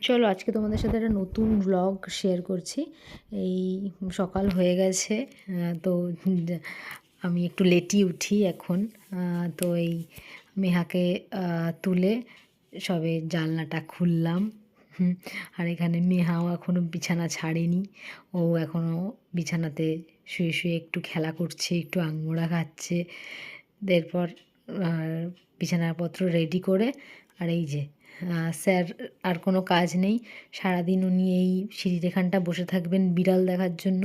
চলো আজকে তোমাদের সাথে একটা নতুন ব্লগ শেয়ার করছি। এই সকাল হয়ে গেছে, তো আমি একটু লেটই উঠি এখন। তো এই মেহাকে তুলে সবে জানলাটা খুললাম। আর এখানে মেহাও এখনও বিছানা ছাড়েনি, ও এখনও বিছানাতে শুয়ে শুয়ে একটু খেলা করছে, একটু আঙমোড়া খাচ্ছে। এরপর বিছানাপত্র রেডি করে, আর এই যে স্যার আর কোনো কাজ নেই, সারাদিন উনি এই সিঁড়ির এখানটা বসে থাকবেন বিড়াল দেখার জন্য।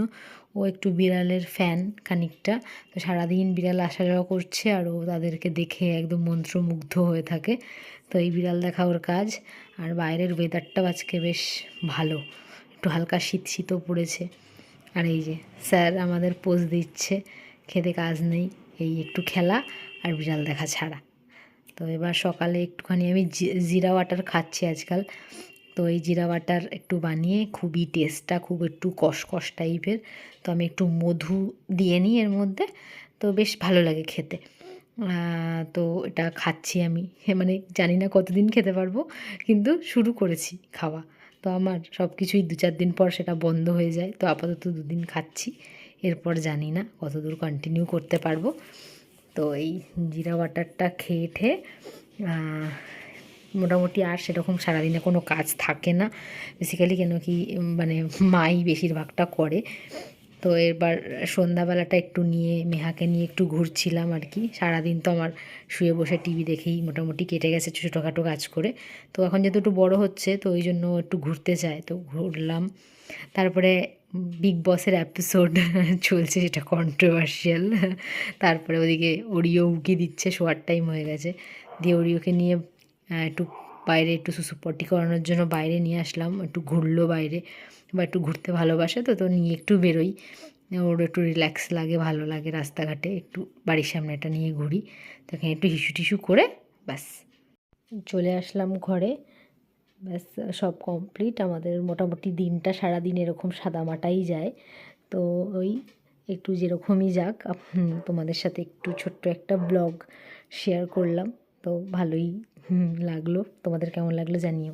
ও একটু বিড়ালের ফ্যান খানিকটা, তো সারাদিন বিড়াল আসা যাওয়া করছে আর ও তাদেরকে দেখে একদম মন্ত্রমুগ্ধ হয়ে থাকে। তো এই বিড়াল দেখা ওর কাজ। আর বাইরের ওয়েদারটাও আজকে বেশ ভালো, একটু হালকা শীত শীতও পড়েছে। আর এই যে স্যার আমাদের পোজ দিচ্ছে, খেতে কাজ নেই, এই একটু খেলা আর বিড়াল দেখা ছাড়া। তো এবার সকালে একটুখানি আমি জিরা ওয়াটার খাচ্ছি আজকাল। তো এই জিরা ওয়াটার একটু বানিয়ে, খুবই টেস্টটা খুব একটু কষকষ টাইপের, তো আমি একটু মধু দিয়ে নিই এর মধ্যে, তো বেশ ভালো লাগে খেতে। তো এটা খাচ্ছি আমি, মানে জানি না কতদিন খেতে পারবো, কিন্তু শুরু করেছি খাওয়া। তো আমার সব কিছুই 2-4 দিন পর সেটা বন্ধ হয়ে যায়, তো আপাতত 2 দিন খাচ্ছি, এরপর জানি না কতদূর কন্টিনিউ করতে পারবো। তো এই জিরা ওয়াটারটা খেয়ে ঠেয়ে মোটামুটি আর সেরকম সারাদিনে কোনো কাজ থাকে না বেসিক্যালি, কেন কি মানে মাই বেশিরভাগটা করে। তো এবার সন্ধ্যাবেলাটা একটু নিয়ে মেহাকে নিয়ে একটু ঘুরছিলাম আর কি। সারাদিন তো আমার শুয়ে বসে টিভি দেখেই মোটামুটি কেটে গেছে ছোটোখাটো কাজ করে। তো এখন যেহেতু একটু বড় হচ্ছে, তো ওই জন্য একটু ঘুরতে চায়, তো ঘুরলাম। তারপরে বিগ বসের এপিসোড চলছে, যেটা কন্ট্রোভার্সিয়াল। তারপরে ওদিকে ওরিও উকি দিচ্ছে, শোয়ার টাইম হয়ে গেছে। দিয়ে ওরিওকে নিয়ে একটু বাইরে একটু সুসুপটি করানোর জন্য বাইরে নিয়ে আসলাম, একটু ঘুরলো বাইরে, বা একটু ঘুরতে ভালোবাসে, তো তো নিয়ে একটু বেরোই, ওর একটু রিল্যাক্স লাগে, ভালো লাগে রাস্তাঘাটে একটু, বাড়ির সামনে এটা নিয়ে ঘুরি। তো এখানে একটু হিসু টিসু করে ব্যাস চলে আসলাম ঘরে। ব্যাস সব কমপ্লিট, আমাদের মোটামুটি দিনটা সারাদিন এরকম সাদামাটাই যায়। তো ওই একটু যেরকমই যাক, তোমাদের সাথে একটু ছোট্ট একটা ব্লগ শেয়ার করলাম। তো ভালোই লাগলো, তোমাদের কেমন লাগলো জানিও।